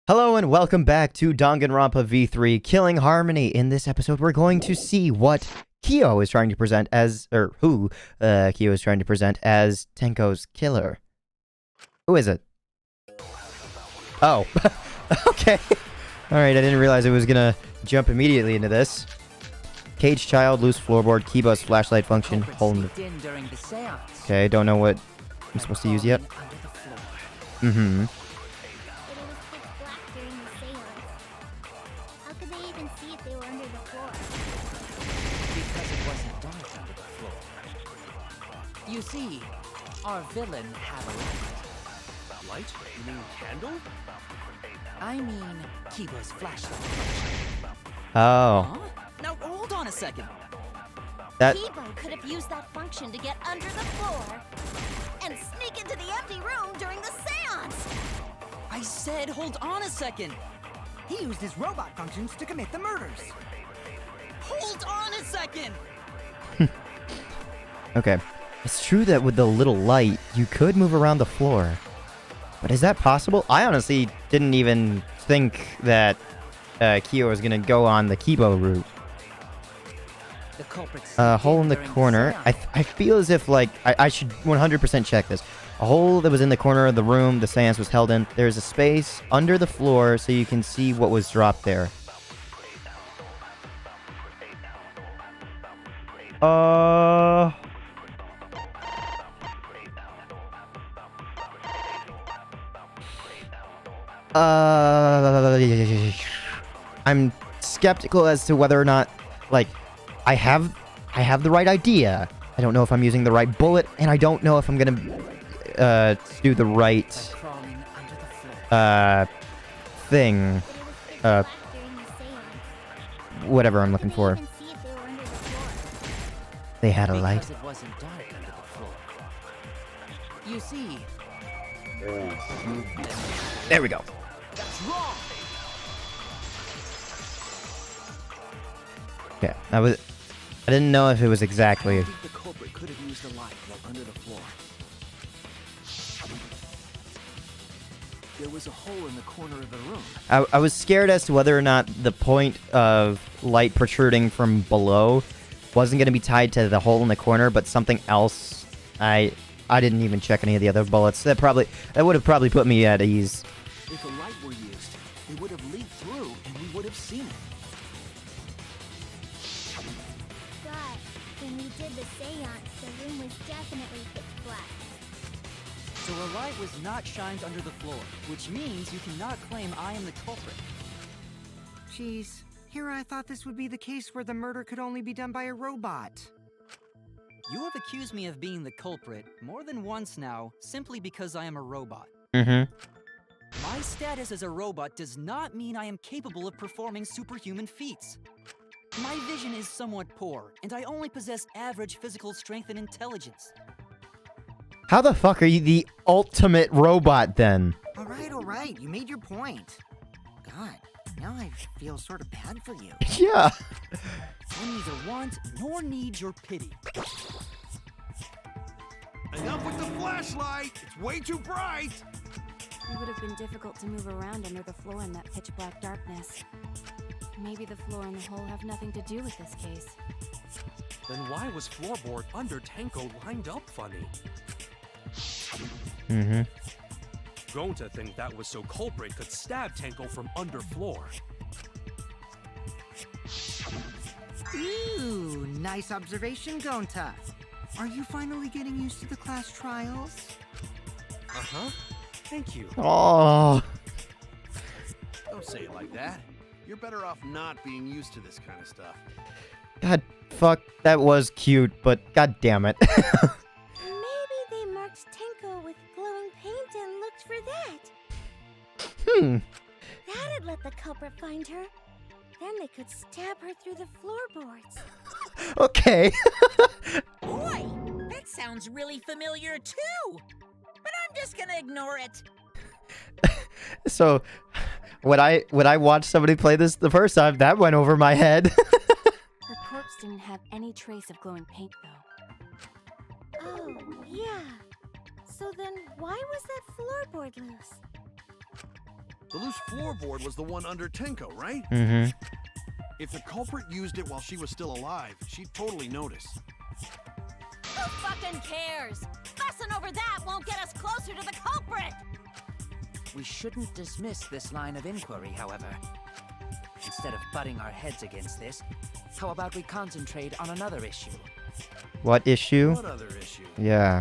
Hello and welcome back to Danganronpa V3 Killing Harmony. In this episode, we're going to see what Kyo is trying to present as, who Kyo is trying to present as Tenko's killer. Who is it? Oh, okay. Alright, I didn't realize it was gonna jump immediately into this. Cage child, loose floorboard, keyboard's flashlight function, hole in the... Okay, don't know what I'm supposed to use yet. Mm-hmm. You see, our villain had a light. Light? You mean candle? I mean, Kiba's flashlight. Oh. Huh? Now hold on a second. That... Kiba could have used that function to get under the floor and sneak into the empty room during the seance. I said hold on a second. He used his robot functions to commit the murders. Hold on a second. Okay. It's true that with the little light, you could move around the floor. But is that possible? I honestly didn't even think that Kyo was gonna go on the Kibo route. The culprit's Hole in the corner. I feel as if, like, I should 100% check this. A hole that was in the corner of the room the seance was held in. There's a space under the floor so you can see what was dropped there. I'm skeptical as to whether or not, like, I have the right idea. I don't know if I'm using the right bullet, and I don't know if I'm gonna do the right thing. Whatever I'm looking for. They had a light. Because it wasn't dark under the floor. You see. There we go. That's wrong. Okay, I didn't know if it was exactly. I think the culprit could have used a light while under the floor. There was a hole in the corner of the room. I was scared as to whether or not the point of light protruding from below wasn't going to be tied to the hole in the corner, but something else. I didn't even check any of the other bullets. That would have probably put me at ease. If a light were used, it would have leaked through and we would have seen it. But when we did the seance, the room was definitely pitch black. So a light was not shined under the floor, which means you cannot claim I am the culprit. Jeez, here I thought this would be the case where the murder could only be done by a robot. You have accused me of being the culprit more than once now, simply because I am a robot. Mm-hmm. My status as a robot does not mean I am capable of performing superhuman feats. My vision is somewhat poor, and I only possess average physical strength and intelligence. How the fuck are you the ultimate robot then? All right, you made your point. God, now I feel sort of bad for you. Yeah. I neither want nor need your pity. Enough with the flashlight! It's way too bright! It would have been difficult to move around under the floor in that pitch black darkness. Maybe the floor and the hole have nothing to do with this case. Then why was floorboard under Tenko lined up funny? Mm-hmm. Grown to think that was so culprit could stab Tenko from under floor. Ooh, nice observation, Gonta. Are you finally getting used to the class trials? Uh-huh. Thank you. Oh. Don't say it like that. You're better off not being used to this kind of stuff. God, fuck. That was cute, but god damn it. Maybe they marked Tenko with glowing paint and looked for that. That'd let the culprit find her. Then they could stab her through the floorboards. Okay. Boy, that sounds really familiar too. But I'm just gonna ignore it. So, when I watched somebody play this the first time, that went over my head. Her corpse didn't have any trace of glowing paint, though. Oh, yeah. So then why was that floorboard loose? The loose floorboard was the one under Tenko, right? Mm-hmm. If the culprit used it while she was still alive, she'd totally notice. Who fucking cares? Fussing over that won't get us closer to the culprit! We shouldn't dismiss this line of inquiry, however. Instead of butting our heads against this, how about we concentrate on another issue? What issue? What other issue? Yeah.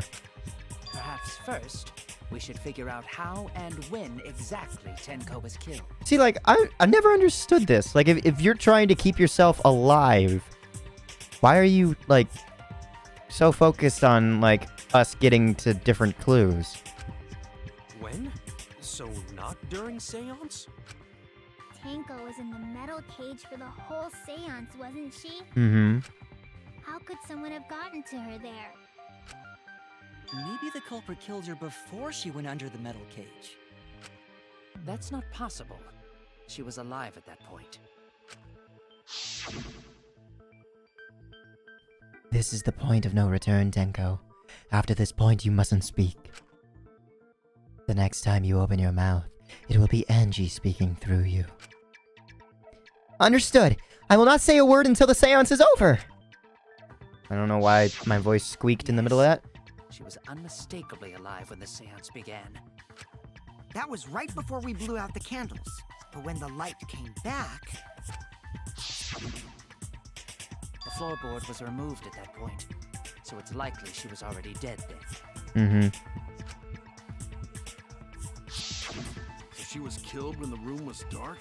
Perhaps first, we should figure out how and when exactly Tenko was killed. See, like, I never understood this. Like, if you're trying to keep yourself alive, why are you, like, so focused on, like, us getting to different clues? When? So not during seance? Tenko was in the metal cage for the whole seance, wasn't she? Mm-hmm. How could someone have gotten to her there? Maybe the culprit killed her before she went under the metal cage. That's not possible. She was alive at that point. This is the point of no return, Tenko. After this point, you mustn't speak. The next time you open your mouth, it will be Angie speaking through you. Understood. I will not say a word until the seance is over. I don't know why my voice squeaked in the middle of that. She was unmistakably alive when the seance began. That was right before we blew out the candles. But when the light came back... The floorboard was removed at that point, so it's likely she was already dead Mm-hmm. then. So she was killed when the room was dark?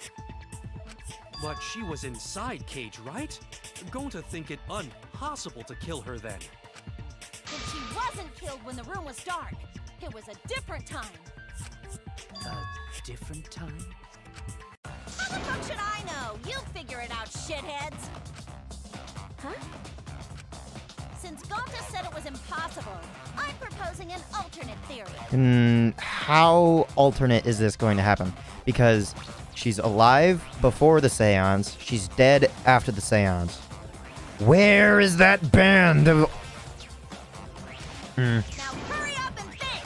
But she was inside Cage, right? I'm going to think it impossible to kill her then. But she wasn't killed when the room was dark. It was a different time. A different time? How the fuck should I know? You figure it out, shitheads. Huh? Since Gonta said it was impossible, I'm proposing an alternate theory. How alternate is this going to happen? Because she's alive before the seance, she's dead after the seance. Where is that band of... Now hurry up and think!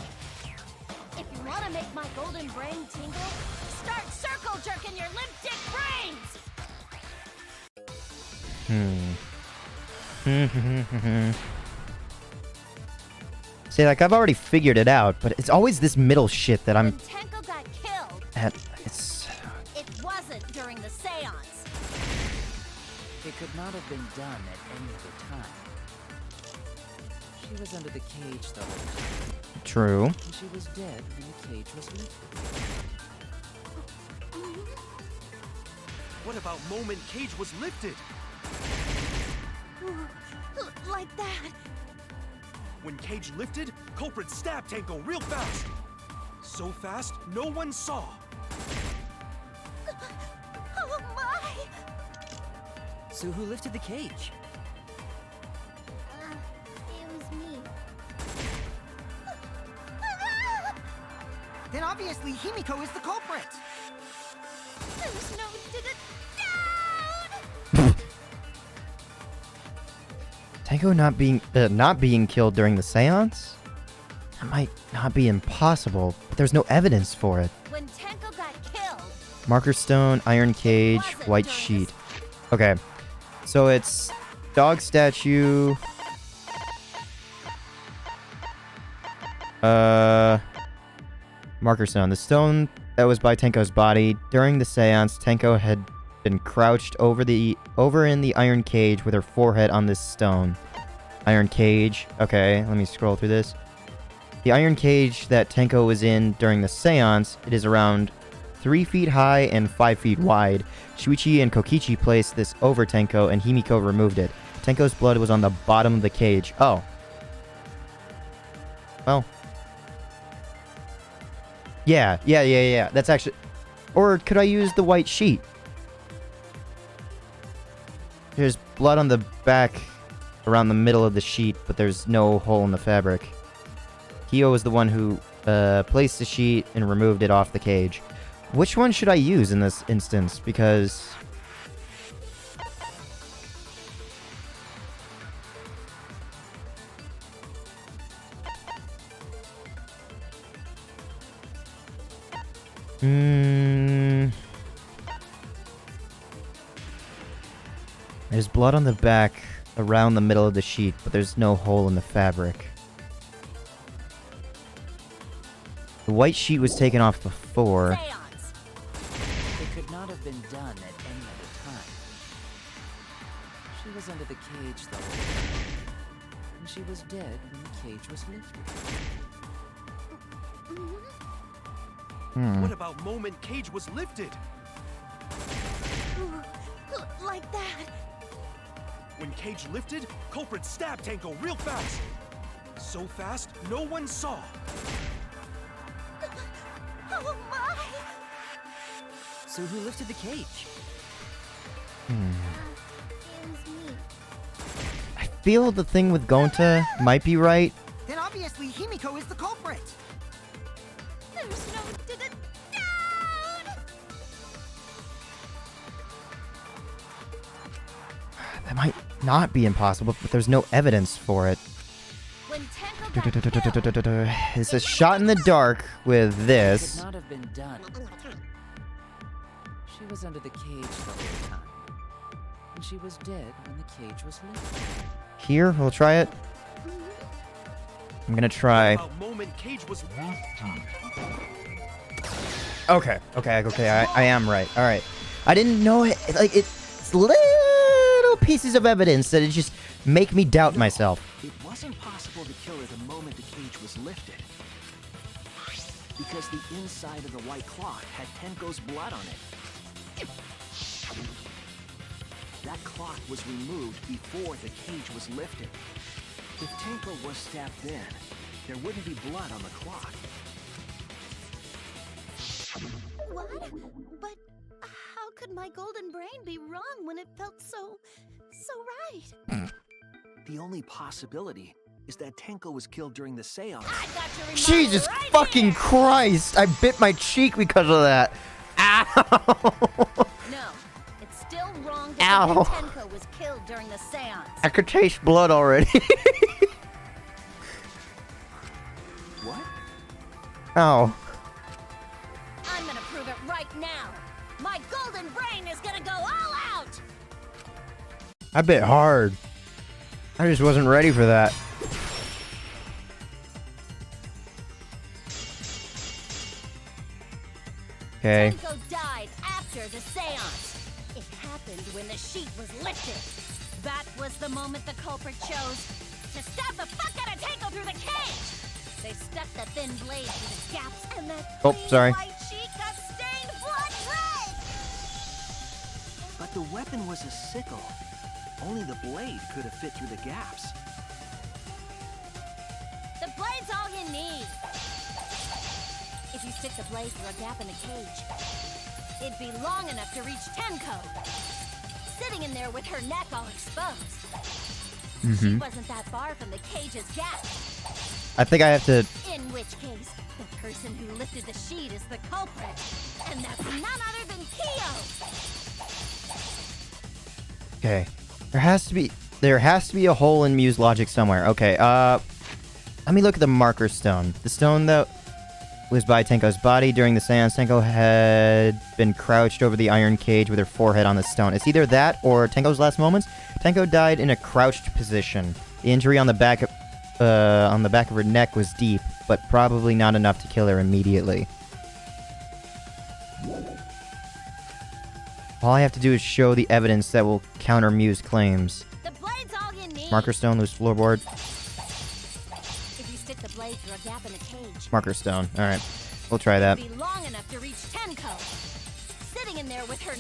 If you want to make my golden brain tingle, start circle jerking your limp dick brains! See, like, I've already figured it out, but it's always this middle shit that When I'm Tenko got killed, at. It's... it wasn't during the seance. It could not have been done at any other time. She was under the cage the whole time, True. and she was dead when the cage was lifted. What about moment Cage was lifted? Like that. When Cage lifted, culprit stabbed Tenko real fast. So fast, no one saw. Oh my! So who lifted the cage? It was me. Then obviously Himiko is the culprit! There's no down! Tenko not being killed during the seance? That might not be impossible, but there's no evidence for it. When Tenko got killed, Marker stone, iron cage, white sheet. Okay, so it's dog statue. Marker stone. The stone that was by Tenko's body. During the seance, Tenko had been crouched over in the iron cage with her forehead on this stone. Iron cage. Okay, let me scroll through this. The iron cage that Tenko was in during the seance, it is around 3 feet high and 5 feet wide. Shuichi and Kokichi placed this over Tenko, and Himiko removed it. Tenko's blood was on the bottom of the cage. Oh. Well. Yeah. That's actually... Or could I use the white sheet? There's blood on the back around the middle of the sheet, but there's no hole in the fabric. Kyo was the one who placed the sheet and removed it off the cage. Which one should I use in this instance? Because... There's blood on the back around the middle of the sheet, but there's no hole in the fabric. The white sheet was taken off before. Seance. It could not have been done at any other time. She was under the cage, though. And she was dead when the cage was lifted. What about moment Cage was lifted? Like that. When Cage lifted, culprit stabbed Tenko real fast. So fast, no one saw. Oh my! So who lifted the cage? It was me. I feel the thing with Gonta might be right. Then obviously Himiko is the culprit. There's no down. That might not be impossible, but there's no evidence for it. When Tenko got killed, It's a shot in the dark with It this. could not have been done. She was under the cage the whole time. And she was dead when the cage was lifted. Here, we'll try it. I'm gonna try. About moment Cage was Okay, I am right. All right. I didn't know it. Like, it's little pieces of evidence that it just make me doubt myself. It wasn't possible to kill her the moment the cage was lifted. Because the inside of the white cloth had Tenko's blood on it. That cloth was removed before the cage was lifted. If Tenko was stabbed then, there wouldn't be blood on the cloth. What? But how could my golden brain be wrong when it felt so right? The only possibility is that Tenko was killed during the seance. I got your remote Jesus right fucking here. Christ! I bit my cheek because of that. Ow! No, it's still wrong to Ow. think Tenko was killed during the seance. I could taste blood already. What? Ow. I'm gonna prove it right now. My golden brain is gonna go all out. I bit hard. I just wasn't ready for that. Okay. Tenko died after the seance. It happened when the sheet was lifted. That was the moment the culprit chose to stab the fuck out of Tenko through the cage. They stuck the thin blade through the gaps, and that Oh, clean sorry. white sheet got stained blood red. But the weapon was a sickle. Only the blade could have fit through the gaps. The blade's all you need. If you stick the blade through a gap in the cage, it'd be long enough to reach Tenko, sitting in there with her neck all exposed. She wasn't that far from the cage's gap. I think I have to. In which case, the person who lifted the sheet is the culprit, and that's none other than Kyo. Okay. There has to be a hole in Mew's logic somewhere. Okay. Let me look at the marker stone. The stone that was by Tenko's body during the seance. Tenko had been crouched over the iron cage with her forehead on the stone. It's either that or Tenko's last moments. Tenko died in a crouched position. The injury on the back of her neck was deep, but probably not enough to kill her immediately. All I have to do is show the evidence that will counter Mew's claims. The blade's all you need. Marker stone, loose floorboard. If you stick the blade through a gap in the cage, Marker stone. Alright. We'll try that. it'd be long enough to reach Tenko, sitting in there with her.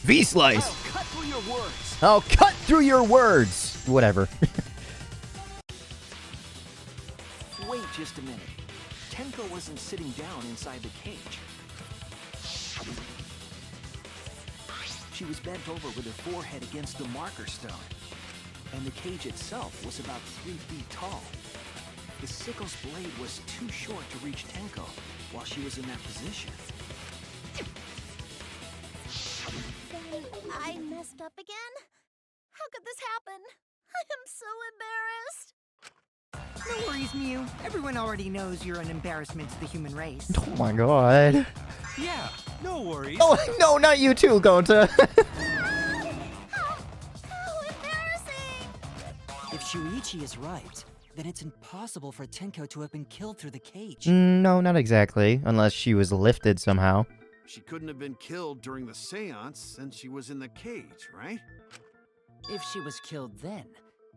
V-slice! I'll cut through your words. I'll cut through your words! Whatever. Wait just a minute. Tenko wasn't sitting down inside the cage. She was bent over with her forehead against the marker stone. And the cage itself was about 3 feet tall. The sickle's blade was too short to reach Tenko while she was in that position. Then I messed up again? How could this happen? I am so embarrassed. No worries, Mew. Everyone already knows you're an embarrassment to the human race. Oh my god. Yeah, no, No worries. Oh, no, not you too, Gonta. How embarrassing! If Shuichi is right, then it's impossible for Tenko to have been killed through the cage. No, not exactly. Unless she was lifted somehow. She couldn't have been killed during the seance since she was in the cage, right? If she was killed then,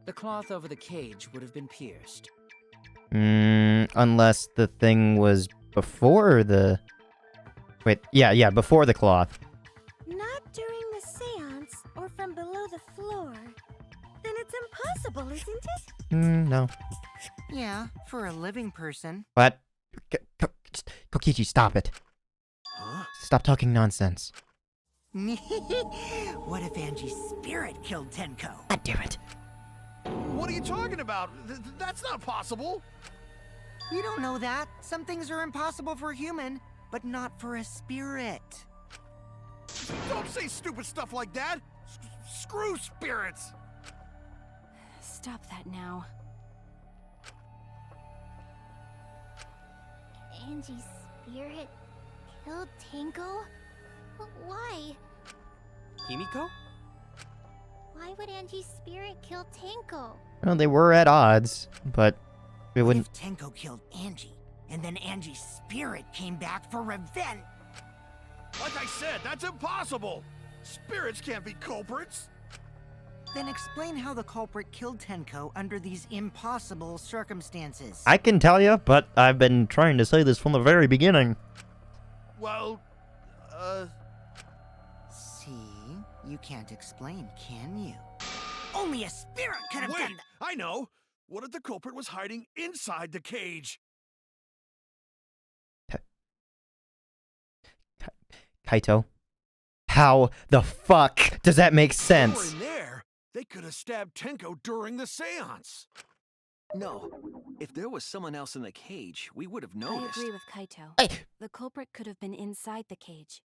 the cloth over the cage would have been pierced. Unless the thing was before the... Wait, yeah, before the cloth. Not during the seance or from below the floor. Then it's impossible, isn't it? No. Yeah, for a living person. What? Kokichi, stop it. Huh? Stop talking nonsense. What if Angie's spirit killed Tenko? God damn it. What are you talking about? That's not possible. You don't know that. Some things are impossible for a human, but not for a spirit. Don't say stupid stuff like that. Screw spirits. Stop that now. Angie's spirit killed Tenko? Why? Himiko? Why would Angie's spirit kill Tenko? Well, they were at odds, but it What wouldn't... if Tenko killed Angie, and then Angie's spirit came back for revenge? Like I said, that's impossible. Spirits can't be culprits. Then explain how the culprit killed Tenko under these impossible circumstances. I can tell you, but I've been trying to say this from the very beginning. Well, See? You can't explain, can you? Only a spirit could have wait, done that! I know. What if the culprit was hiding inside the cage? Kaito, how the fuck does that make They were sense? in there. They could have stabbed Tenko during the seance. No. If there was someone else in the cage, we would have I noticed. agree with Kaito. Hey. The culprit could have been inside the cage.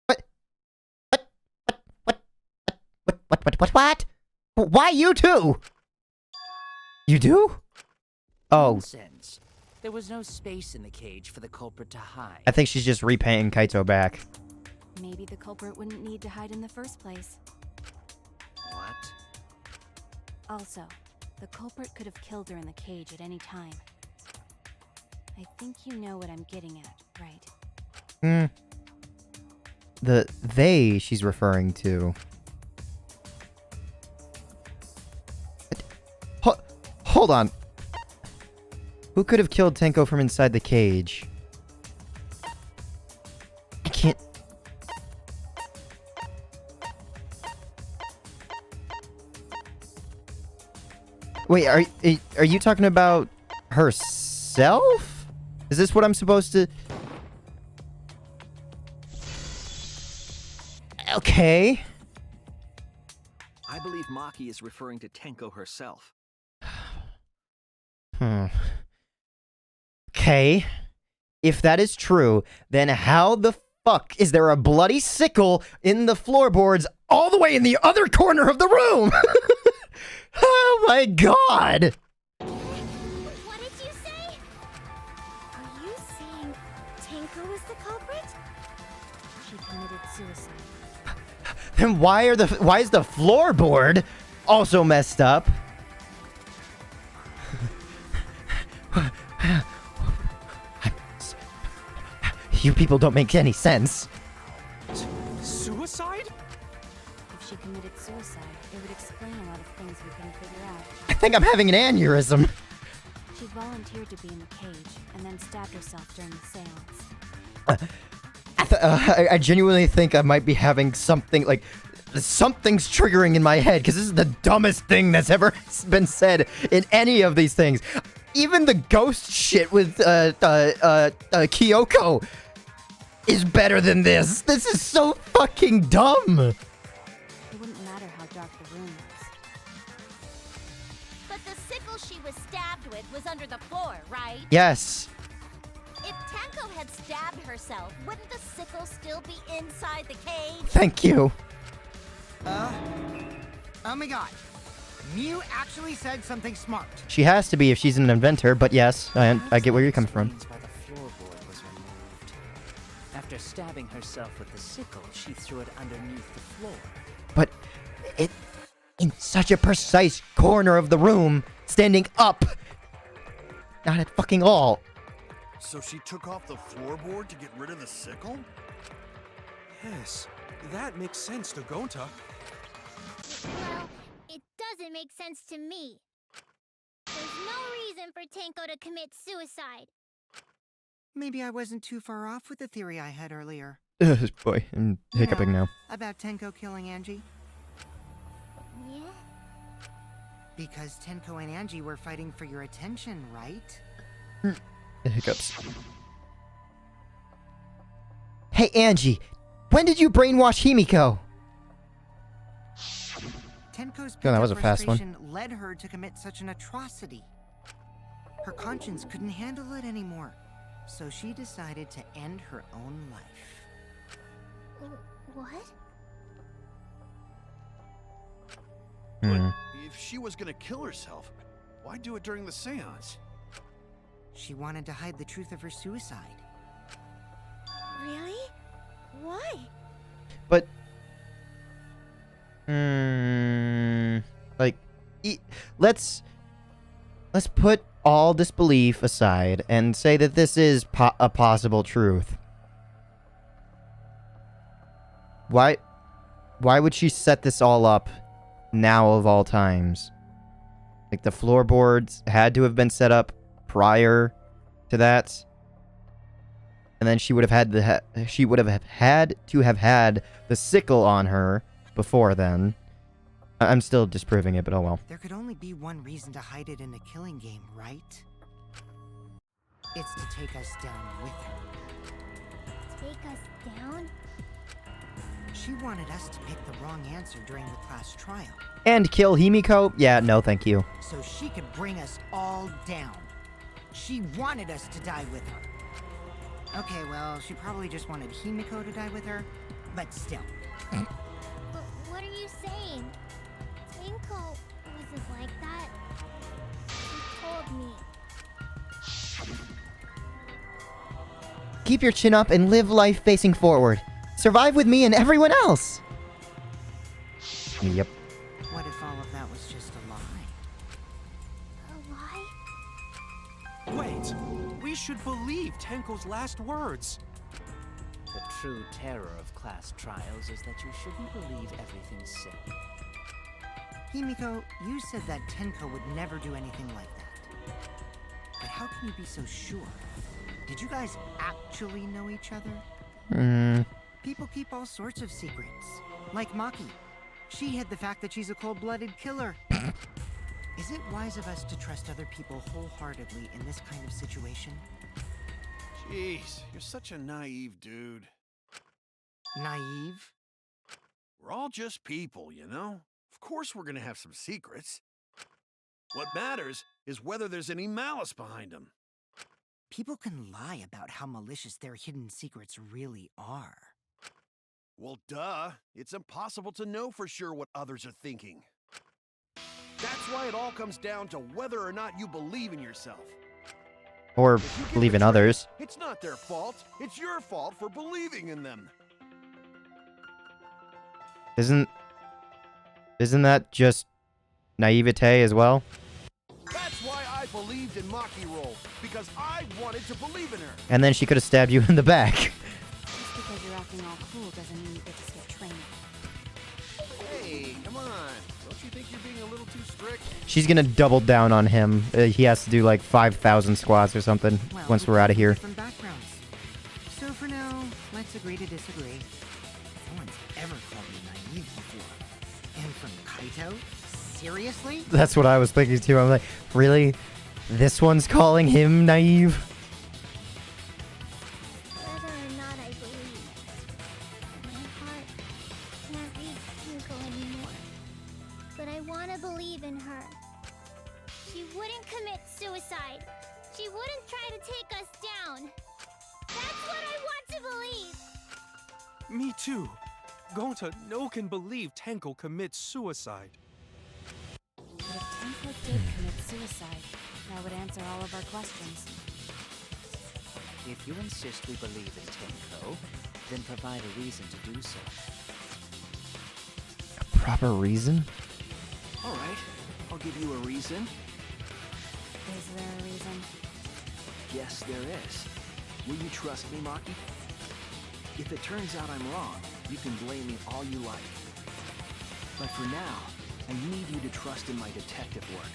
What? Why you two? You do? Oh, Nonsense. There was no space in the cage for the culprit to hide. I think she's just repaying Kaito back. Maybe the culprit wouldn't need to hide in the first place. What? Also, the culprit could have killed her in the cage at any time. I think you know what I'm getting at, right? The they she's referring to. Hold on. Who could have killed Tenko from inside the cage? I can't... Wait, are you talking about herself? Is this what I'm supposed to... Okay. I believe Maki is referring to Tenko herself. Okay. If that is true, then how the fuck is there a bloody sickle in the floorboards all the way in the other corner of the room? Oh my god! What did you say? Are you saying Tenko is the culprit? She committed suicide. Then why is the floorboard also messed up? You people don't make any sense. Suicide? If she committed suicide, it would explain a lot of things we couldn't figure out. I think I'm having an aneurysm. She volunteered to be in the cage, and then stabbed herself during the seance. I genuinely think I might be having something like... Something's triggering in my head, because this is the dumbest thing that's ever been said in any of these things. Even the ghost shit with Kyoko is better than this. This is so fucking dumb. It wouldn't matter how dark the room was. But the sickle she was stabbed with was under the floor, right? Yes. If Tenko had stabbed herself, wouldn't the sickle still be inside the cage? Thank you. Oh my god. Mew actually said something smart. She has to be if she's an inventor, but yes, I get where you're coming from. Explains why the floorboard was removed. After stabbing herself with the sickle, she threw it underneath the floor. But it in such a precise corner of the room, standing up. Not at fucking all. So she took off the floorboard to get rid of the sickle? Yes, that makes sense to Gonta. Well, it doesn't make sense to me. There's no reason for Tenko to commit suicide. Maybe I wasn't too far off with the theory I had earlier. Boy, I'm hiccuping now. About Tenko killing Angie. Yeah? Because Tenko and Angie were fighting for your attention, right? Hiccups. Hey, Angie, when did you brainwash Himiko? Tenko's Oh, that was a pent-up fast one. frustration led her to commit such an atrocity. Her conscience couldn't handle it anymore, so she decided to end her own life. What? But if she was gonna kill herself, why do it during the seance? She wanted to hide the truth of her suicide. Really? Why? But, like, let's put all disbelief aside and say that this is a possible truth. Why would she set this all up now of all times? Like, the floorboards had to have been set up prior to that. And then she would have had had to have had the sickle on her before then. I'm still disproving it, but oh well. There could only be one reason to hide it in a killing game, right? It's to take us down with her. Take us down? She wanted us to pick the wrong answer during the class trial. And kill Himiko? Yeah, no thank you. So she could bring us all down. She wanted us to die with her. Okay, well, she probably just wanted Himiko to die with her, but still. But what are you saying? Tenko wasn't like that. She told me. Keep your chin up and live life facing forward. Survive with me and everyone else. Yep. What if all of that was just a lie? A lie? Wait, we should believe Tenko's last words. The true terror of class trials is that you shouldn't believe everything's said. Himiko, you said that Tenko would never do anything like that. But how can you be so sure? Did you guys actually know each other? People keep all sorts of secrets. Like Maki. She hid the fact that she's a cold-blooded killer. Is it wise of us to trust other people wholeheartedly in this kind of situation? Jeez, you're such a naive dude. Naive? We're all just people, you know? Of course we're gonna have some secrets. What matters is whether there's any malice behind them. People can lie about how malicious their hidden secrets really are. Well, duh. It's impossible to know for sure what others are thinking. That's why it all comes down to whether or not you believe in yourself. Or If you get believe in betrayed, others. It's not their fault. It's your fault for believing in them. Isn't that just naivete as well? That's why I believed in Maki Roll, because I wanted to believe in her. And then she could have stabbed you in the back. Just because you're acting all cool doesn't mean you get to skip training. Hey, come on. Don't you think you're being a little too strict? She's gonna double down on him. He has to do like 5,000 squats or something Well, once we're out of here. Different backgrounds. So for now, let's agree to disagree. No one's ever called me naive before. And from Kaito? Seriously? That's what I was thinking too. I'm like, really? This one's calling him naive? Whether or not I believe, my heart can't read Himiko anymore. But I want to believe in her. She wouldn't commit suicide. She wouldn't try to take us down. That's what I want to believe. Me too. Gonta no can believe Tenko commits suicide. But if Tenko did commit suicide, that would answer all of our questions. If you insist we believe in Tenko, then provide a reason to do so. A proper reason? All right, I'll give you a reason. Is there a reason? Yes, there is. Will you trust me, Maki? If it turns out I'm wrong, you can blame me all you like. But for now, I need you to trust in my detective work.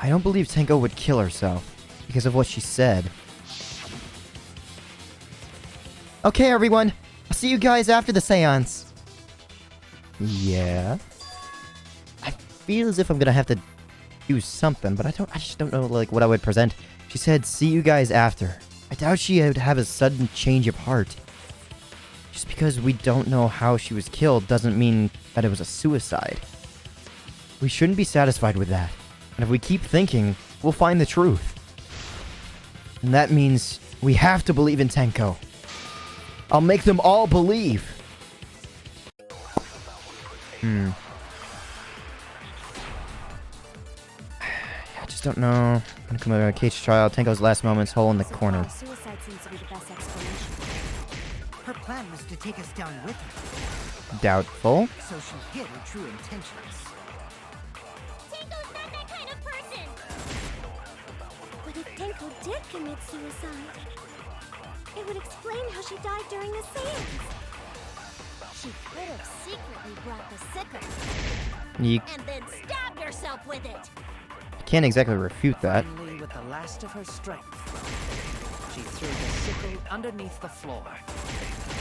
I don't believe Tenko would kill herself because of what she said. Okay, everyone. I'll see you guys after the seance. Yeah. I feel as if I'm gonna have to do something, but I just don't know like what I would present. She said, see you guys after. I doubt she would have a sudden change of heart. Just because we don't know how she was killed doesn't mean that it was a suicide. We shouldn't be satisfied with that. And if we keep thinking, we'll find the truth. And that means we have to believe in Tenko. I'll make them all believe. I just don't know. I'm gonna come over a cage trial. Tenko's last moments, hole in the corner. Suicide seems to be the best explanation. Her plan was to take us down with her, Doubtful. so she hid her true intentions. Tenko's not that kind of person! But if Tenko did commit suicide, it would explain how she died during the seance. She could have secretly brought the sickle You and then stabbed herself with it. can't exactly refute that. Finally, with the last of her strength, she threw the sickle underneath the floor.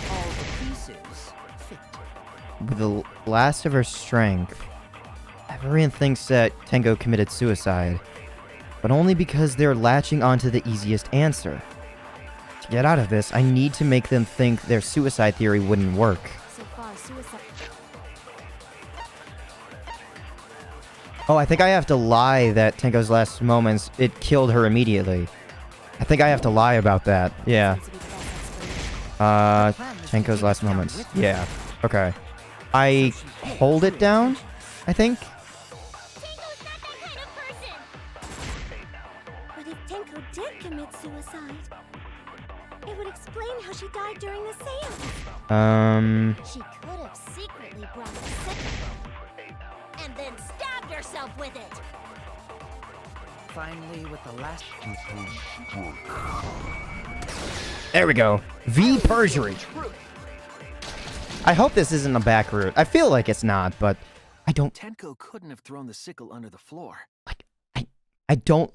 All the pieces fit. With the last of her strength, everyone thinks that Tenko committed suicide, but only because they're latching onto the easiest answer. To get out of this, I need to make them think their suicide theory wouldn't work. So far, suicide. Oh, I think I have to lie that Tenko's last moments, it killed her immediately. I think I have to lie about that. Yeah. Seems to be the best explanation. Tenko's last moments. Yeah. Okay. I hold it down, I think. Tenko's not that kind of person! But if Tenko did commit suicide, it would explain how she died during the seance. She could have secretly brought the sickle and then stabbed herself with it. Finally, with the last. There we go. V perjury. I hope this isn't a back route. I feel like it's not, but I don't Tenko couldn't have thrown the sickle under the floor. like I don't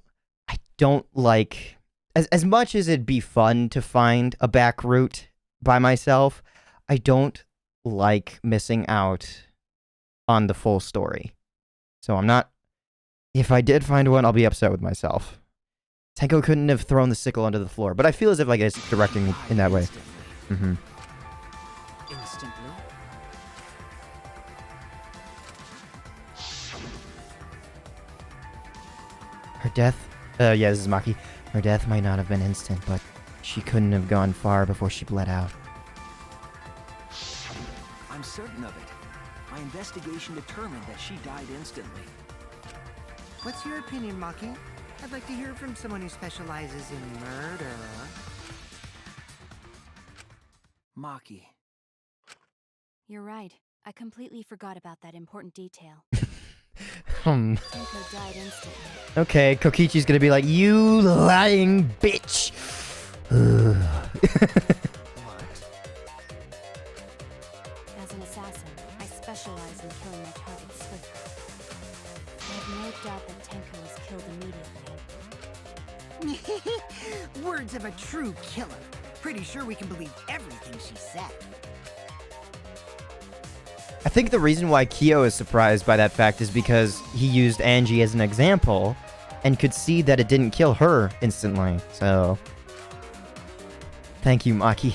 like as much as it'd be fun to find a back route by myself, I don't like missing out on the full story. So I'm not, if I did find one, I'll be upset with myself. Tenko couldn't have thrown the sickle under the floor, but I feel as if like it's directing in that way. Instantly. Her death, yeah, this is Maki. Her death might not have been instant, but she couldn't have gone far before she bled out. I'm certain of it. My investigation determined that she died instantly. What's your opinion, Maki? I'd like to hear from someone who specializes in murder. Maki. You're right. I completely forgot about that important detail. Tenko died instantly. Okay, Kokichi's gonna be like, you lying bitch. As an assassin, I specialize in killing my targets swiftly. I have no doubt that Tenko was killed immediately. Words of a true killer. Pretty sure we can believe everything she said. I think the reason why Kyo is surprised by that fact is because he used Angie as an example and could see that it didn't kill her instantly. So, thank you, Maki.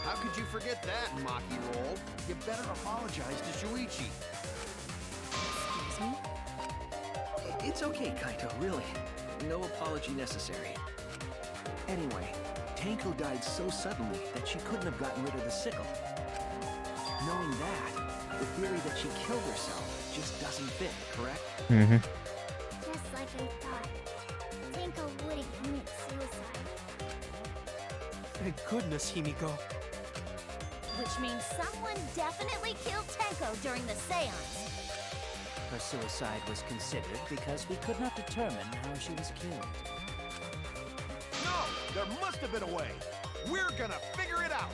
How could you forget that, Maki Roll? You better apologize to Shuichi. Excuse me? It's okay, Kaito, really. No apology necessary. Anyway, Tenko died so suddenly that she couldn't have gotten rid of the sickle. Knowing that, the theory that she killed herself just doesn't fit, correct? Just like I thought. Thank goodness, Himiko. Which means someone definitely killed Tenko during the seance. Her suicide was considered because we could not determine how she was killed. No! There must have been a way! We're gonna figure it out!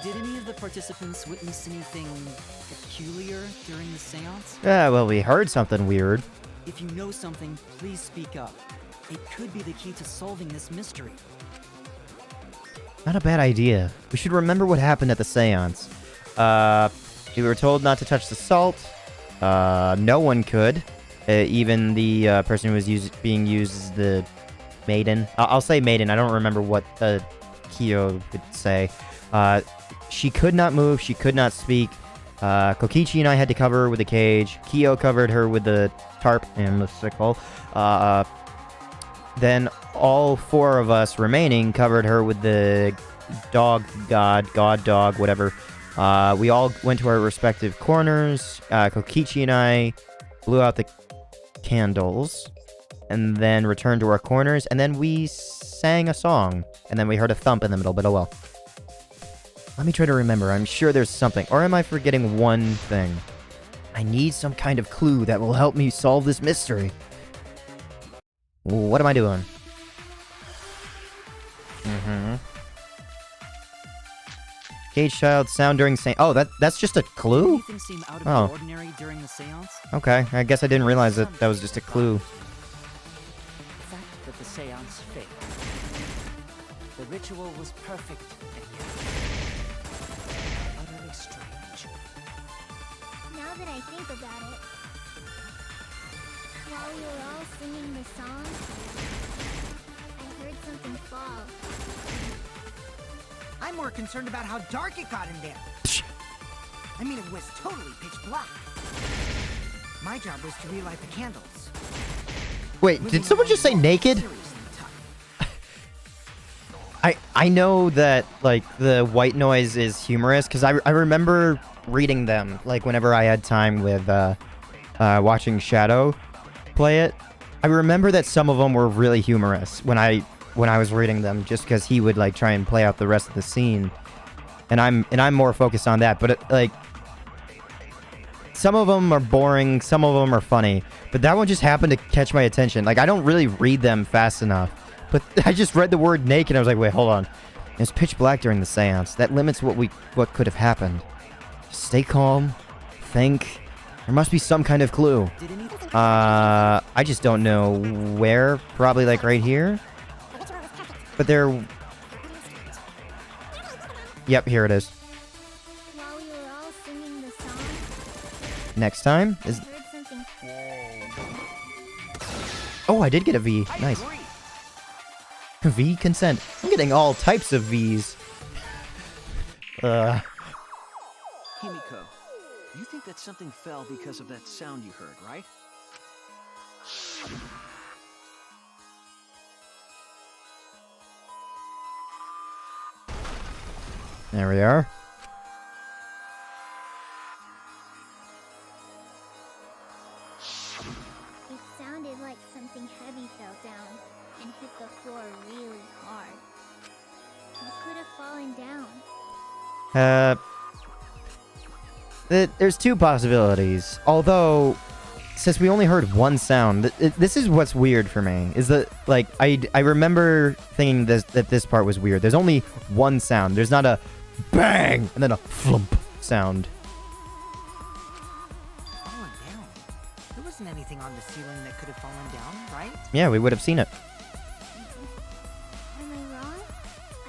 Did any of the participants witness anything peculiar during the seance? Yeah, well, we heard something weird. If you know something, please speak up. It could be the key to solving this mystery. Not a bad idea. We should remember what happened at the seance. We were told not to touch the salt. No one could. Even the person who was being used as the maiden. I'll say maiden. I don't remember what Kyo would say. She could not move. She could not speak. Kokichi and I had to cover her with a cage. Kyo covered her with the tarp and the sickle. Then all four of us remaining covered her with the god dog, whatever. We all went to our respective corners. Kokichi and I blew out the candles and then returned to our corners, and then we sang a song, and then we heard a thump in the middle, but oh well. Let me try to remember. I'm sure there's something. Or am I forgetting one thing? I need some kind of clue that will help me solve this mystery. What am I doing? Cage child sound during seance. Oh, that's just a clue? Anything seem out of the ordinary during the seance? Okay, I guess I didn't realize that was just a clue. The fact that the seance failed. The ritual was perfect and yet utterly strange. Now that I think about it, while we were all singing the song, I heard something fall. I'm more concerned about how dark it got in there. I mean, it was totally pitch black. My job was to relight the candles. Wait, did someone just say naked? I know that, like, the white noise is humorous, because I remember reading them, like, whenever I had time with, watching Shadow play it. I remember that some of them were really humorous when I was reading them, just because he would, like, try and play out the rest of the scene. And I'm more focused on that, but, like, some of them are boring, some of them are funny, but that one just happened to catch my attention. Like, I don't really read them fast enough. But I just read the word naked and I was like, wait, hold on. It's pitch black during the seance. That limits what could have happened. Stay calm. Think. There must be some kind of clue. I just don't know where. Probably like right here. But there... Yep, here it is. While we were all singing the song, Next time is... I heard something. Oh, I did get a V. Nice. V consent. I'm getting all types of Vs. Himiko, you think that something fell because of that sound you heard, right? There we are. It sounded like something heavy fell down and hit the floor really hard. It could have fallen down. There's two possibilities. Although, since we only heard one sound, this is what's weird for me. Is that, like, I remember thinking that this part was weird. There's only one sound. There's not a bang and then a flump sound. Fallen down? There wasn't anything on the ceiling that could have fallen down, right? Yeah, we would have seen it. Am I wrong?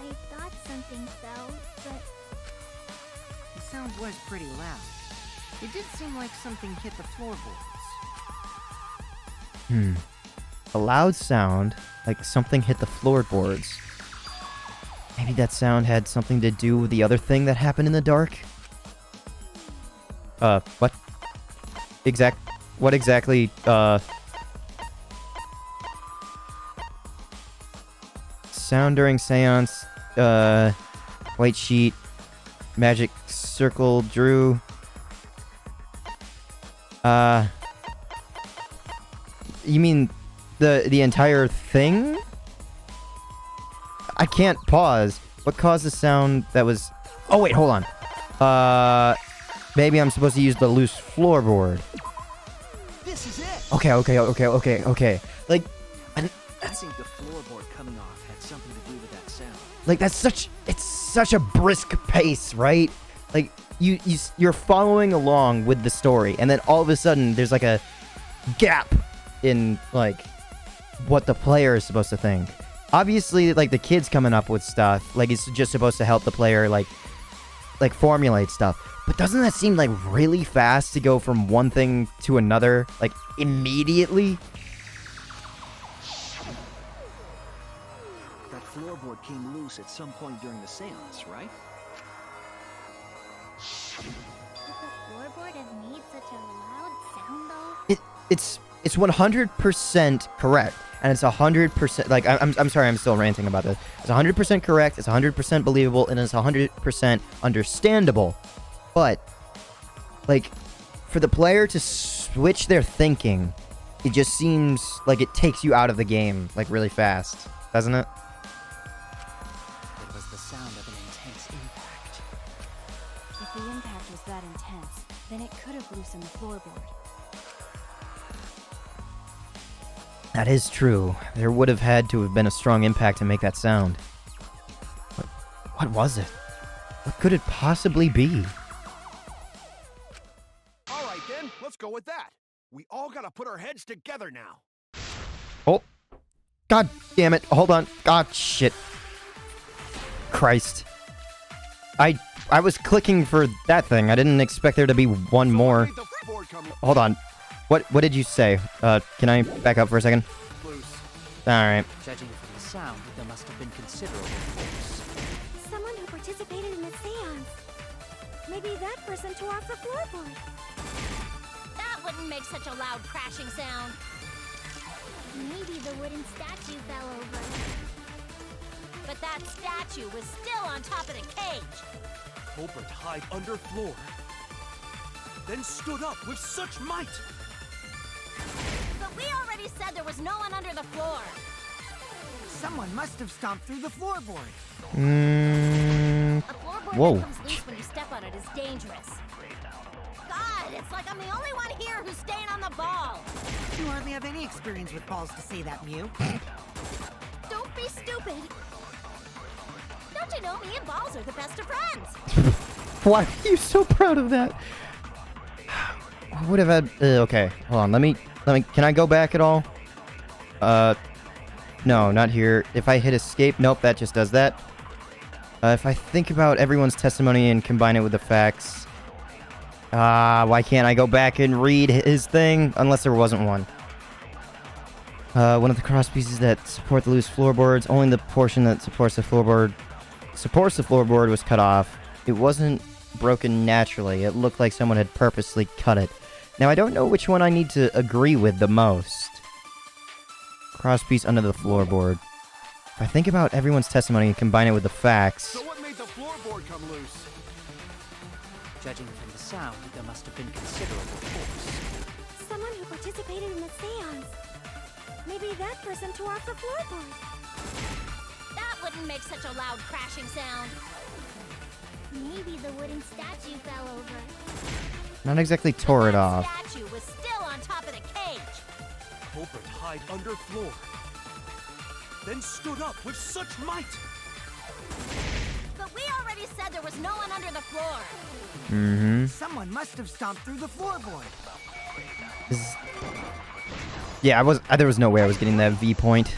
I thought something fell, but The sound was pretty loud. It did seem like something hit the floorboards. A loud sound, like something hit the floorboards. Maybe that sound had something to do with the other thing that happened in the dark? What? What exactly, Sound during seance, white sheet, magic circle drew. You mean the entire thing? I can't pause. What caused the sound that was... Oh, wait, hold on. Maybe I'm supposed to use the loose floorboard. This is it! Okay. Like, I think the floorboard coming off had something to do with that sound. like that's it's such a brisk pace, right? Like, you're following along with the story, and then all of a sudden, there's like a gap in, like, what the player is supposed to think. Obviously, like, the kid's coming up with stuff. Like, it's just supposed to help the player, like formulate stuff. But doesn't that seem, like, really fast to go from one thing to another, like, immediately? That floorboard came loose at some point during the seance, right? Could the floorboard have made such a loud sound, though? It's 100% correct. And it's 100%, like, I'm sorry, I'm still ranting about this. It's 100% correct, it's 100% believable, and it's 100% understandable. But, like, for the player to switch their thinking, it just seems like it takes you out of the game, like, really fast. Doesn't it? It was the sound of an intense impact. If the impact was that intense, then it could have loosened the floorboard. That is true. There would have had to have been a strong impact to make that sound. What was it? What could it possibly be? All right, then. Let's go with that. We all gotta put our heads together now. Oh. God damn it. Hold on. God, shit. Christ. I was clicking for that thing. I didn't expect there to be one more. Hold on. What did you say? Can I back up for a second? Alright. Judging from the sound, there must have been considerable force. Someone who participated in the seance. Maybe that person tore off the floorboard. That wouldn't make such a loud crashing sound. Maybe the wooden statue fell over. But that statue was still on top of the cage. Culprit hid under floor, then stood up with such might. But we already said there was no one under the floor. Someone must have stomped through the floorboard. A floorboard Whoa. that comes loose when you step on it is dangerous. God, it's like I'm the only one here who's staying on the ball. You hardly have any experience with balls to say that, Mew. Don't be stupid. Don't you know me and balls are the best of friends? Why are you so proud of that? I would have had... okay, hold on. Let me... Can I go back at all? No, not here. If I hit escape... Nope, that just does that. If I think about everyone's testimony and combine it with the facts... why can't I go back and read his thing? Unless there wasn't one. One of the cross pieces that support the loose floorboards, only the portion that supports the floorboard was cut off. It wasn't broken naturally. It looked like someone had purposely cut it. Now, I don't know which one I need to agree with the most. Crosspiece under the floorboard. If I think about everyone's testimony and combine it with the facts... So what made the floorboard come loose? Judging from the sound, there must have been considerable force. Someone who participated in the seance. Maybe that person tore off the floorboard. That wouldn't make such a loud crashing sound. Maybe the wooden statue fell over. Not exactly tore it off. The statue was still on top of the cage. Culprit hid under floor, then stood up with such might. But we already said there was no one under the floor. Mm-hmm. Someone must have stomped through the floorboard. Yeah, there was no way I was getting that V point.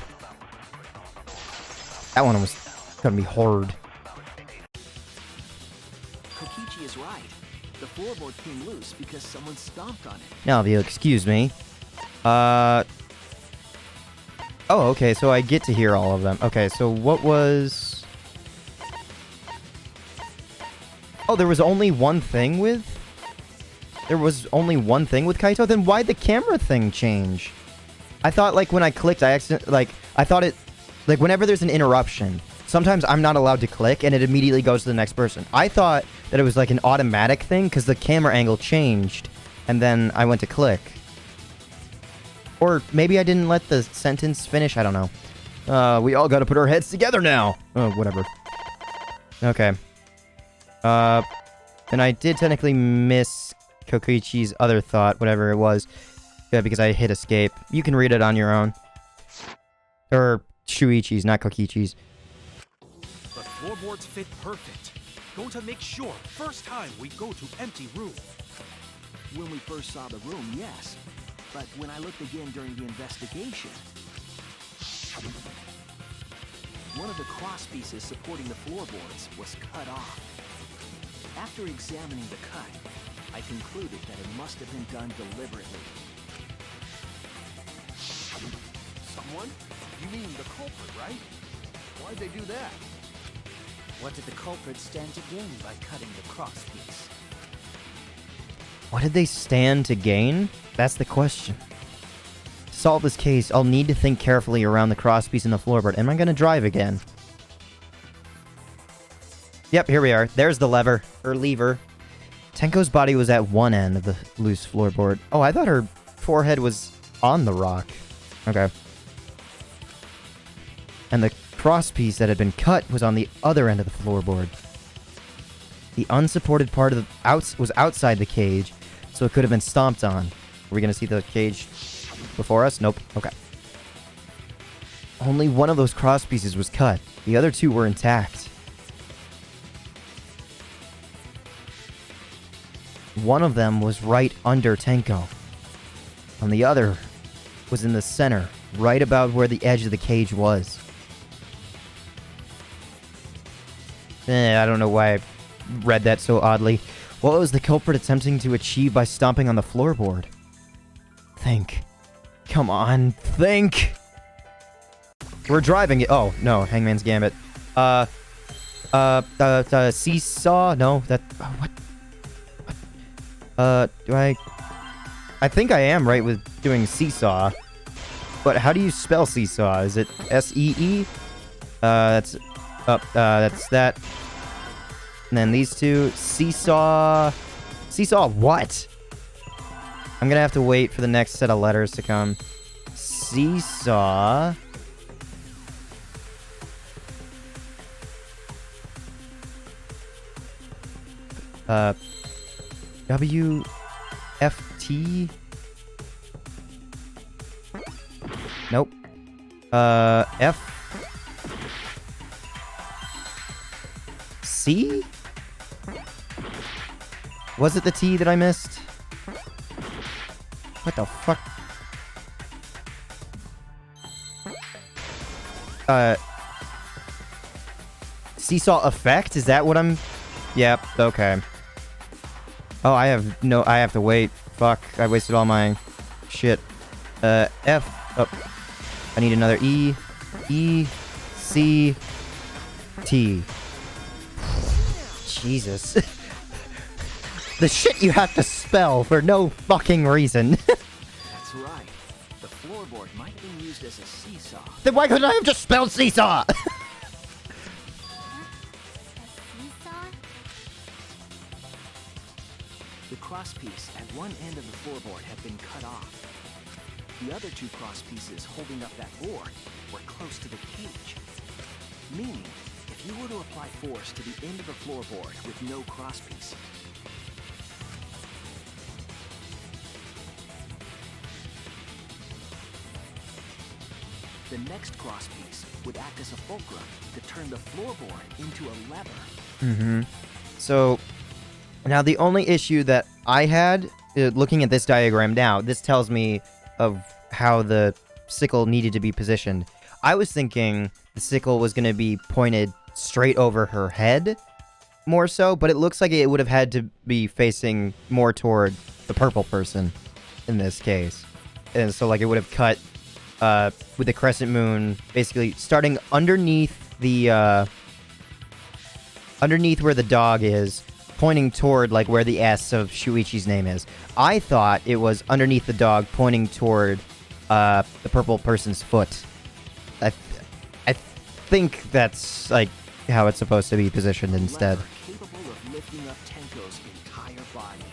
That one was gonna be hard. Kokichi is right. The floorboard came loose because someone stomped on it. Now, if you'll excuse me. Oh, okay, so I get to hear all of them. Okay, so what was... Oh, there was only one thing with... There was only one thing with Kaito? Then why'd the camera thing change? I thought, like, when I clicked, I thought it... Like, whenever there's an interruption, sometimes I'm not allowed to click, and it immediately goes to the next person. I thought that it was, like, an automatic thing, because the camera angle changed, and then I went to click. Or maybe I didn't let the sentence finish, I don't know. We all gotta put our heads together now. Oh, whatever. Okay. And I did technically miss Kokichi's other thought, whatever it was. Yeah, because I hit escape. You can read it on your own. Or Shuichi's, not Kokichi's. The floorboards fit perfect. Going to make sure first time we go to empty room. When we first saw the room, yes. But when I looked again during the investigation, one of the cross pieces supporting the floorboards was cut off. After examining the cut, I concluded that it must have been done deliberately. Someone? You mean the culprit, right? Why'd they do that? What did the culprit stand to gain by cutting the cross piece? What did they stand to gain? That's the question. To solve this case, I'll need to think carefully around the crosspiece in the floorboard. Am I gonna drive again? Yep, here we are. There's the lever. Or lever. Tenko's body was at one end of the loose floorboard. Oh, I thought her forehead was on the rock. Okay. And the crosspiece that had been cut was on the other end of the floorboard. The unsupported part of the was outside the cage, so it could have been stomped on. Are we gonna see the cage before us? Nope. Okay. Only one of those crosspieces was cut. The other two were intact. One of them was right under Tenko. And the other was in the center, right about where the edge of the cage was. I don't know why I read that so oddly. What was the culprit attempting to achieve by stomping on the floorboard? Think. Come on, think! We're driving it. Oh, no, Hangman's Gambit. Seesaw? No, that... what? Do I think I am right with doing seesaw. But how do you spell seesaw? Is it S-E-E? That's that. And then these two, seesaw... Seesaw what? I'm gonna have to wait for the next set of letters to come. Seesaw... W-F-T... Nope. F... C? Was it the T that I missed? What the fuck? Seesaw effect? Is that what I'm... Yep, okay. Oh, I have to wait. Fuck, I wasted all my shit. F... Oh. I need another E. E... C... T. Jesus. The shit you have to spell for no fucking reason. that's right. The floorboard might have been used as a seesaw. Then why couldn't I have just spelled seesaw? The crosspiece at one end of the floorboard had been cut off. The other two crosspieces holding up that board were close to the cage. Meaning, if you were to apply force to the end of the floorboard with no crosspiece, the next crosspiece would act as a fulcrum to turn the floorboard into a lever. Mm-hmm. So, now the only issue that I had, looking at this diagram now, this tells me of how the sickle needed to be positioned. I was thinking the sickle was going to be pointed straight over her head, more so, but it looks like it would have had to be facing more toward the purple person in this case. And so, like, it would have cut with the crescent moon, basically starting underneath the, underneath where the dog is, pointing toward, like, where the S of Shuichi's name is. I thought it was underneath the dog, pointing toward the purple person's foot. I think that's, like, how it's supposed to be positioned instead. Lever capable of lifting up Tenko's entire body.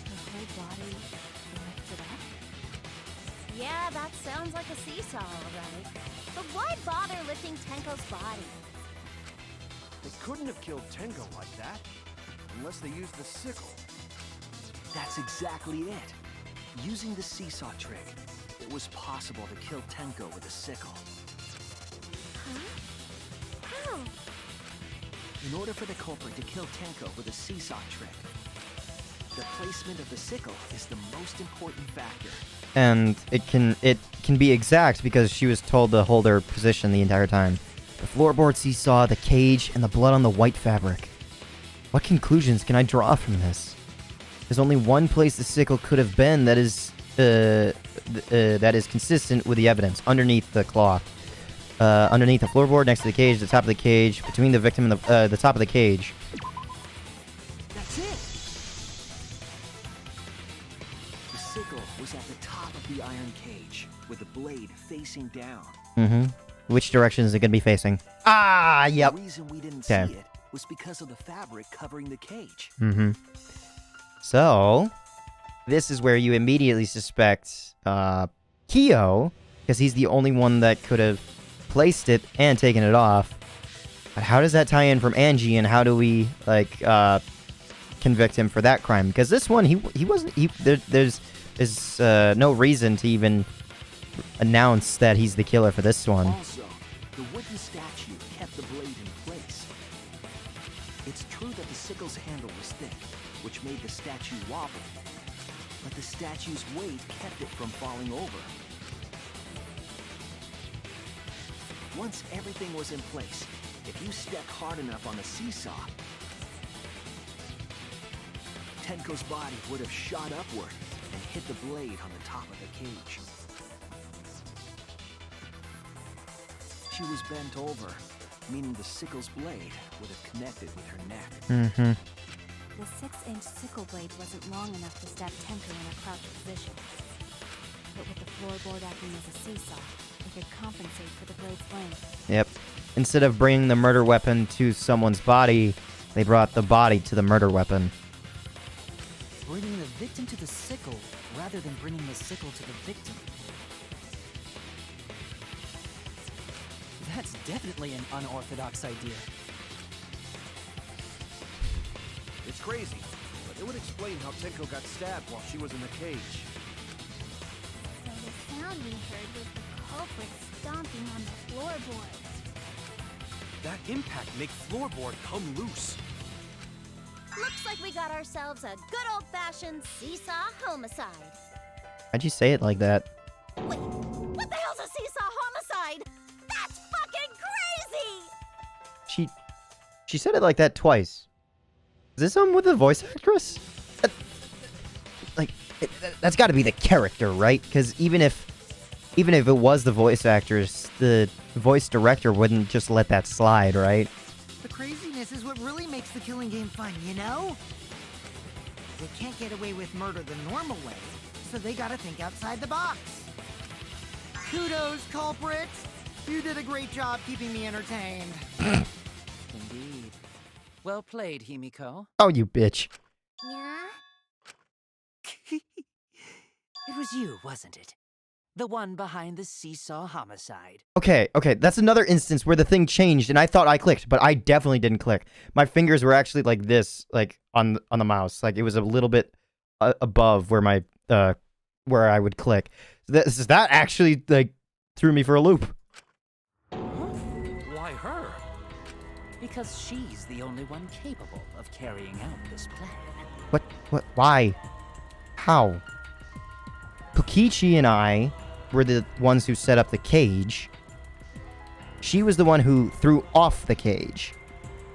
The whole body lifted up? Yeah, that sounds like a seesaw, alright. But why bother lifting Tenko's body? They couldn't have killed Tenko like that. Unless they used the sickle. That's exactly it. Using the seesaw trick, it was possible to kill Tenko with a sickle. Huh? How? In order for the culprit to kill Tenko with a seesaw trick, the placement of the sickle is the most important factor. And it can be exact because she was told to hold her position the entire time. The floorboard seesaw, the cage, and the blood on the white fabric. What conclusions can I draw from this? There's only one place the sickle could have been that is consistent with the evidence. Underneath the cloth. Underneath the floorboard, next to the cage, the top of the cage, between the victim and the top of the cage. That's it! The sickle was at the top of the iron cage, with the blade facing down. Mm-hmm. Which direction is it going to be facing? Ah, yep. The reason we didn't see it was because of the fabric covering the cage. Mm-hmm. So, this is where you immediately suspect Kyo, because he's the only one that could have placed it and taken it off. But how does that tie in from Angie, and how do we, like, convict him for that crime? Because this one, he wasn't... There's no reason to even announce that he's the killer for this one. Also, the wooden statue kept the blade in place. It's true that the sickle's handle was thick, which made the statue wobble. But the statue's weight kept it from falling over. Once everything was in place, if you stepped hard enough on the seesaw, Tenko's body would have shot upward and hit the blade on the top of the cage. She was bent over, meaning the sickle's blade would have connected with her neck. Mm-hmm. The 6-inch sickle blade wasn't long enough to stab Tenko in a crouched position. But with the floorboard acting as a seesaw, it could compensate for the blade's length. Yep. Instead of bringing the murder weapon to someone's body, they brought the body to the murder weapon. Bringing the victim to the sickle rather than bringing the sickle to the victim. That's definitely an unorthodox idea. It's crazy, but it would explain how Tenko got stabbed while she was in the cage. So the sound we heard was the culprit stomping on the floorboards. That impact makes floorboard come loose. Looks like we got ourselves a good old-fashioned seesaw homicide. How'd you say it like that? Wait, what the hell's a seesaw homicide? That's fucking crazy! She said it like that twice. Is this with the voice actress? That's got to be the character, right? Because even if it was the voice actress, the voice director wouldn't just let that slide, right? The craziness is what really makes the killing game fun, you know? They can't get away with murder the normal way, so they gotta think outside the box. Kudos, culprit! You did a great job keeping me entertained. Indeed. Well played, Himiko. Oh, you bitch. Yeah? It was you, wasn't it? The one behind the seesaw homicide. Okay, that's another instance where the thing changed and I thought I clicked, but I definitely didn't click. My fingers were actually like this, like on the mouse. Like it was a little bit above where my where I would click. So that actually like threw me for a loop. Why her? Because she's the only one capable of carrying out this plan. What? Why? How? Kokichi and I were the ones who set up the cage. She was the one who threw off the cage.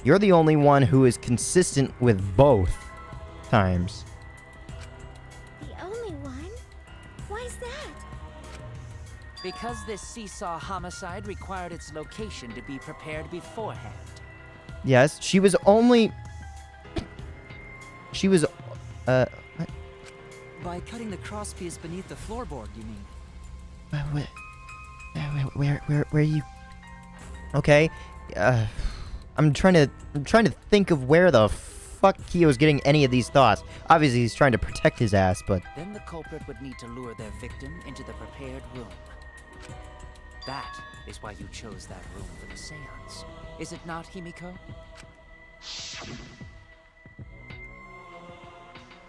You're the only one who is consistent with both times. The only one? Why's that? Because this seesaw homicide required its location to be prepared beforehand. Yes, she was only... She was... What? By cutting the crosspiece beneath the floorboard, you mean? Where are you? Okay, I'm trying to think of where the fuck Kiyo's getting any of these thoughts? Obviously, he's trying to protect his ass, but... Then the culprit would need to lure their victim into the prepared room. That is why you chose that room for the seance. Is it not, Himiko?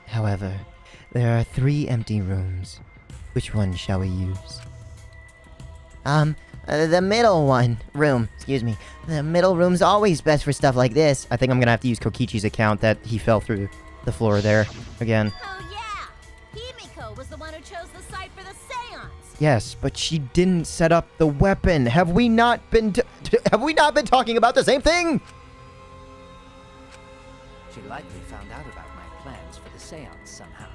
However, there are 3 empty rooms. Which one shall we use? The middle room, excuse me. The middle room's always best for stuff like this. I think I'm gonna have to use Kokichi's account that he fell through the floor there again. Oh yeah! Himiko was the one who chose the site for the seance! Yes, but she didn't set up the weapon. Have we not been talking about the same thing? She likely found out about my plans for the seance somehow.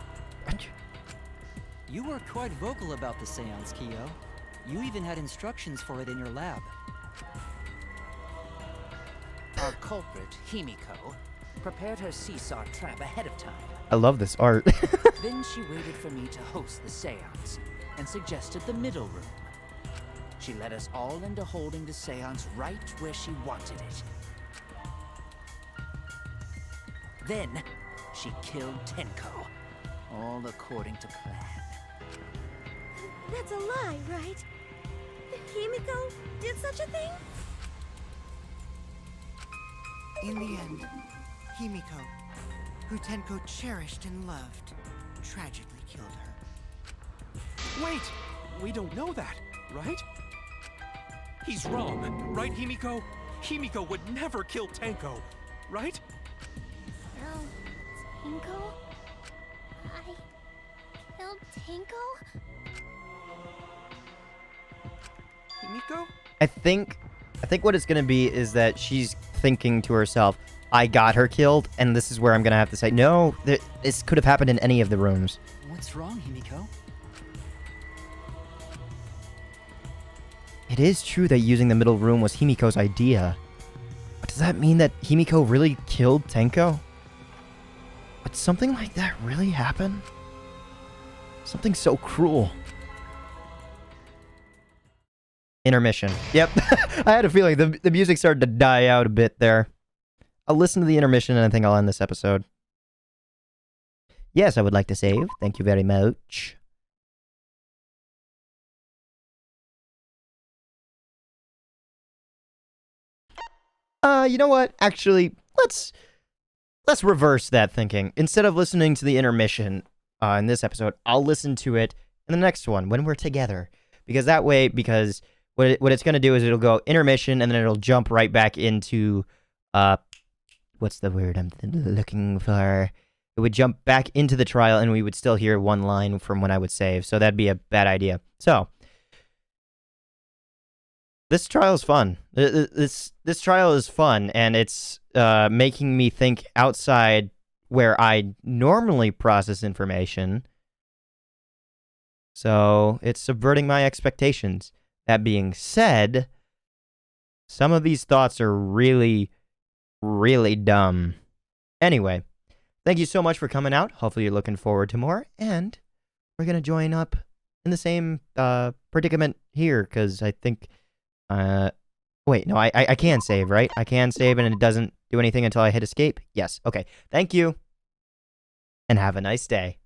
You were quite vocal about the seance, Kiyo. You even had instructions for it in your lab. Our culprit, Himiko, prepared her seesaw trap ahead of time. I love this art. Then she waited for me to host the seance and suggested the middle room. She led us all into holding the seance right where she wanted it. Then, she killed Tenko, all according to plan. That's a lie, right? Himiko did such a thing? In the end, Himiko, who Tenko cherished and loved, tragically killed her. Wait! We don't know that, right? He's wrong, right, Himiko? Himiko would never kill Tenko, right? No, Tenko? I killed Tenko? Himiko? I think what it's gonna be is that she's thinking to herself, I got her killed, and this is where I'm gonna have to say, no, this could have happened in any of the rooms. What's wrong, Himiko? It is true that using the middle room was Himiko's idea. But does that mean that Himiko really killed Tenko? Would something like that really happen? Something so cruel. Intermission. Yep. I had a feeling the music started to die out a bit there. I'll listen to the intermission and I think I'll end this episode. Yes, I would like to save. Thank you very much. You know what? Actually, let's reverse that thinking. Instead of listening to the intermission in this episode, I'll listen to it in the next one when we're together. Because that way, what it's going to do is it'll go intermission and then it'll jump right back into, what's the word I'm looking for? It would jump back into the trial and we would still hear one line from when I would save. So that'd be a bad idea. So, this trial is fun. This trial is fun and it's making me think outside where I normally process information. So, it's subverting my expectations. That being said, some of these thoughts are really, really dumb. Anyway, thank you so much for coming out. Hopefully you're looking forward to more. And we're going to join up in the same predicament here, because I think... wait, no, I can save, right? I can save and it doesn't do anything until I hit escape? Yes, okay. Thank you. And have a nice day.